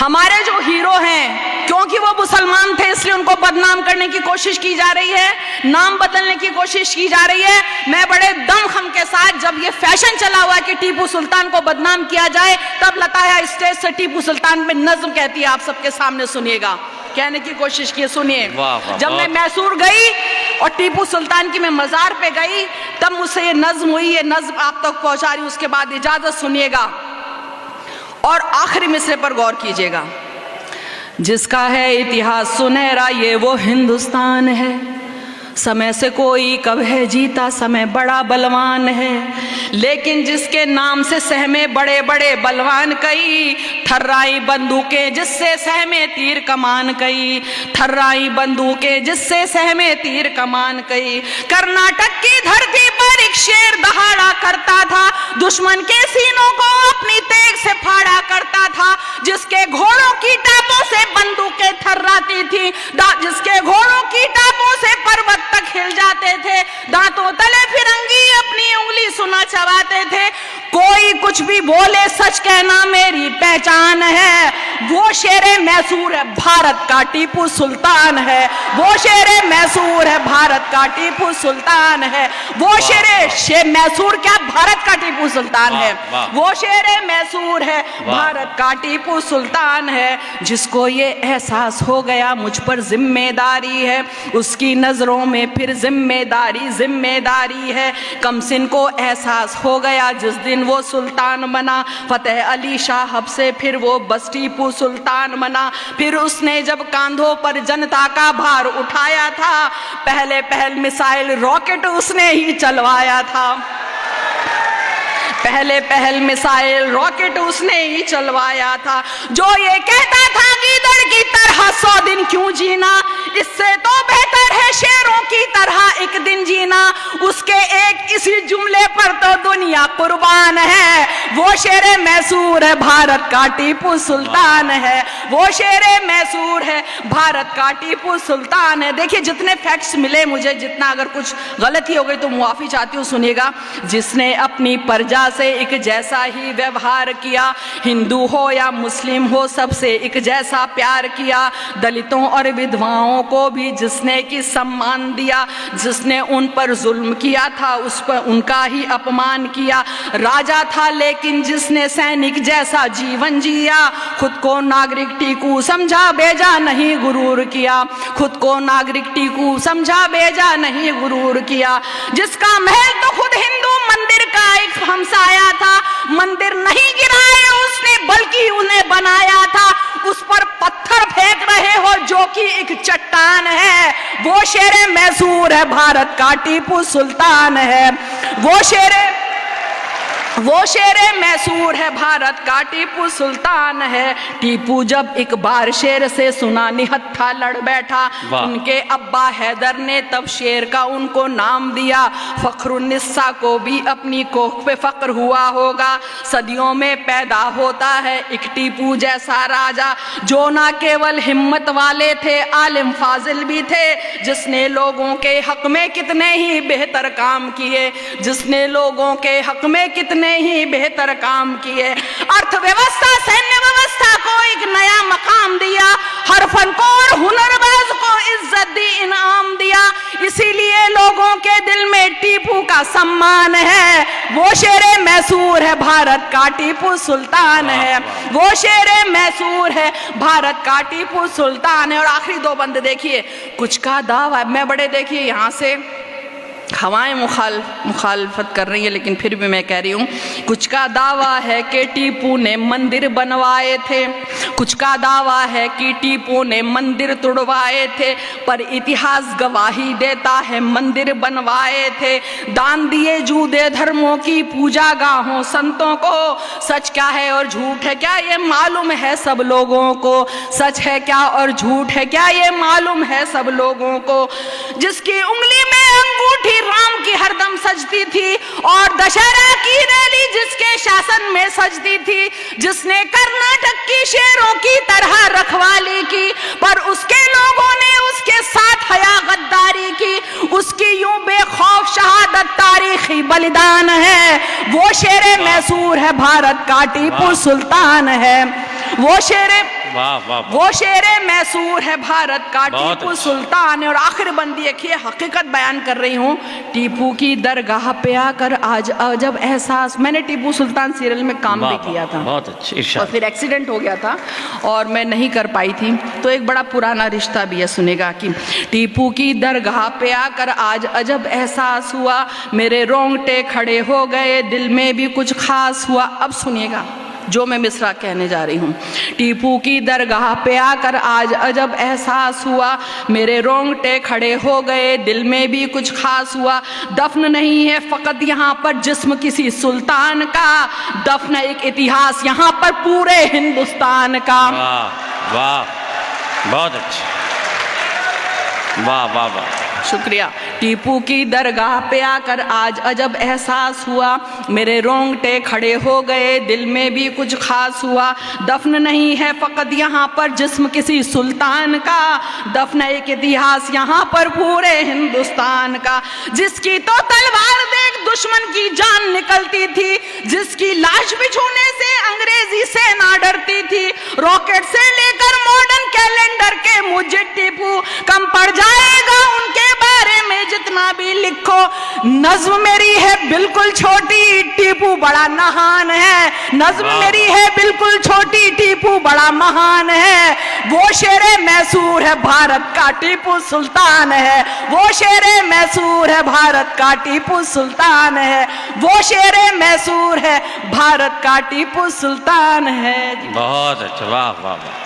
हमारे जो हीरो हैं, क्योंकि वो मुसलमान थे इसलिए उनको बदनाम करने की कोशिश की जा रही है, नाम बदलने की कोशिश की जा रही है। मैं बड़े दमखम के साथ, जब ये फैशन चला हुआ है कि टीपू सुल्तान को बदनाम किया जाए, तब लताया स्टेज से टीपू सुल्तान में नज्म कहती है, आप सबके सामने सुनिएगा, कहने की कोशिश की, सुनिए। जब मैं मैसूर गई और टीपू सुल्तान की मैं मजार पे गई, तब मुझसे ये नज्म हुई, ये नज्म आप तक पहुंचा रही हूं। उसके बाद इजाजत सुनिएगा और आखिरी मिसरे पर गौर कीजिएगा। जिसका है इतिहास सुनहरा ये वो हिंदुस्तान है, समय से कोई कब है जीता, समय बड़ा बलवान है, लेकिन जिसके नाम से सहमे बड़े बड़े बलवान कई, थर्राई बंदूकें जिससे सहमे तीर कमान कई, थर्राई बंदूकें जिससे सहमे तीर कमान कई। कर्नाटक की धरती पर एक शेर दहाड़ा करता था, दुश्मन के सीनों को अपनी तेग से फाड़ा करता था, जिसके घोड़ों की टापों से बंदूकें थर्राती थी, जिसके घोड़ों की टापों से पर्वत तक हिल जाते थे, दांतों तले फिरंगी अपनी उंगली सुना चबाते थे। कोई कुछ भी बोले सच कहना मेरी पहचान है, वो शेरे मैसूर है भारत का टीपू सुल्तान है, वो शेरे मैसूर है भारत का टीपू सुल्तान है, वो शेरे मैसूर क्या भारत का टीपू सुल्तान है, वो शेरे मैसूर है भारत का टीपू सुल्तान है। जिसको ये एहसास हो गया मुझ पर जिम्मेदारी है, उसकी नजरों में फिर जिम्मेदारी जिम्मेदारी है। कमसिन को एहसास हो गया जिस दिन वो सुल्तान बना, फतेह अली शाह से फिर वो बस टीपू सुल्तान बना। फिर उसने जब कांधों पर जनता का भार उठाया था, पहले मिसाइल रॉकेट उसने ही चलवाया था, पहल मिसाइल रॉकेट उसने ही चलवाया था। जो ये कहता था गीदड़ की तरह 100 दिन क्यों जीना, इससे तो बेहतर है शेरों की तरह एक दिन जीना, उसके एक इसी जुमले पर तो दुनिया कुर्बान है। वो शेरे मैसूर है भारत का टीपू सुल्तान है, वो शेरे मैसूर है भारत का टीपू सुल्तान है। देखिए जितने फैक्ट्स मिले मुझे, जितना अगर कुछ गलती हो गई तो मुआफी चाहती हूँ, सुनिएगा। जिसने अपनी प्रजा से एक जैसा ही व्यवहार किया, हिंदू हो या मुस्लिम हो सबसे एक जैसा प्यार किया, दलितों और विधवाओं को भी जिसने की सम्मान दिया, जिसने उन पर जुल्म किया था उस पर उनका ही अपमान किया। राजा था लेकिन जिसने सैनिक जैसा जीवन जिया, खुद को नागरिक टीकू समझा बेजा नहीं गुरूर किया, खुद को नागरिक टीकू समझा बेजा नहीं गुरूर किया। जिसका महल तो खुद हिंदू मंदिर का एक हमसाया था, मंदिर नहीं गिराया उसने बल्कि उन्हें बनाया था, उस पर पत्थर फेंक रहे हो जो कि एक चट्टान है। वो शेरे मैसूर है भारत का टीपू सुल्तान है, वो शेरे मैसूर है भारत का टीपू सुल्तान है। टीपू जब एक बार शेर से सुना निहत्था लड़ बैठा, उनके अब्बा हैदर ने तब शेर का उनको नाम दिया। फखरुन्निसा को भी अपनी कोख पे फक्र हुआ होगा, सदियों में पैदा होता है एक टीपू जैसा राजा, जो ना केवल हिम्मत वाले थे आलिम फाजिल भी थे, जिसने लोगों के हक में कितने ही बेहतर काम किए, जिसने लोगों के हक में कितने ही बेहतर काम किए। अर्थव्यवस्था सैन्य व्यवस्था को एक नया मकाम दिया, हर फन को और हुनरबाज को इज्जत दी, इनाम दिया, इसीलिए लोगों के दिल में टीपू का सम्मान है। वो शेरे मैसूर है भारत का टीपू सुल्तान है, वो शेरे मैसूर है भारत का टीपू सुल्तान है। और आखिरी दो बंदे देखिए, कुछ का दावा, मैं बड़े देखिए यहाँ से हवाएं मुखालफत कर रही है लेकिन फिर भी मैं कह रही हूँ, कुछ का दावा है कि टीपू ने मंदिर बनवाए थे, कुछ का दावा है कि टीपू ने मंदिर तुड़वाए थे, पर इतिहास गवाही देता है मंदिर बनवाए थे। दान दिए जूदे धर्मों की पूजा गाहों संतों को, सच क्या है और झूठ है क्या ये मालूम है सब लोगों को, सच है क्या और झूठ है क्या ये मालूम है सब लोगों को। जिसकी उंगली में अंगूठी राम की हरदम सजती थी और दशहरा की रैली जिसके शासन में सजती थी, जिसने कर्नाटक की शेरों की तरह रखवाली की, पर उसके लोगों ने उसके साथ हया गद्दारी की, उसकी यूं बेखौफ शहादत तारीखी बलिदान है। वो शेरे मैसूर है भारत का टीपू सुल्तान है, वो शेरे वाह वाह वाह। वो शेरे मैसूर है भारत का बहुत टीपू अच्छा। सुल्तान है। और आखिर बंदी देखिए, हकीकत बयान कर रही हूँ। टीपू की दरगाह पे आकर आज अजब एहसास, मैंने टीपू सुल्तान सीरियल में काम वाह, भी किया था, बहुत अच्छे और इरशाद। फिर एक्सीडेंट हो गया था और मैं नहीं कर पाई थी। तो एक बड़ा पुराना रिश्ता भी है, सुनेगा कि टीपू की दरगाह पे आकर आज अजब एहसास हुआ, मेरे रोंगटे खड़े हो गए, दिल में भी कुछ खास हुआ। अब सुनिएगा जो मैं मिसरा कहने जा रही हूँ। टीपू की दरगाह पे आकर आज अजब एहसास हुआ, मेरे रोंगटे खड़े हो गए, दिल में भी कुछ खास हुआ। दफन नहीं है फ़कत यहाँ पर जिस्म किसी सुल्तान का, दफन एक इतिहास यहाँ पर पूरे हिंदुस्तान का। वाह वाह, बहुत अच्छे, वाह वाह वाह। शुक्रिया। टीपू की दरगाह पे आकर आज अजब एहसास हुआ, मेरे रोंगटे खड़े हो गए, दिल में भी कुछ खास हुआ। दफन नहीं है फ़कत यहाँ पर जिस्म किसी सुल्तान का, दफन एक इतिहास यहाँ पर पूरे हिंदुस्तान का। जिसकी तो तलवार देख दुश्मन की जान निकलती थी, जिसकी लाश भी छूने से अंग्रेजी सेना डरती थी, रॉकेट से लेकर मॉडर्न कैलेंडर के मुझे टीपू कम पड़ जाएगा उनके बारे में जितना भी लिखो। नज्म मेरी है बिल्कुल छोटी, टीपू बड़ा महान है। नज्म मेरी है बिल्कुल छोटी, टीपू बड़ा महान है। वो शेरे मैसूर है भारत का टीपू सुल्तान है, वो शेरे मैसूर है भारत का टीपू सुल्तान है, वो शेरे मैसूर है भारत का टीपू सुल्तान है। बहुत अच्छा, वाह वाह वाह।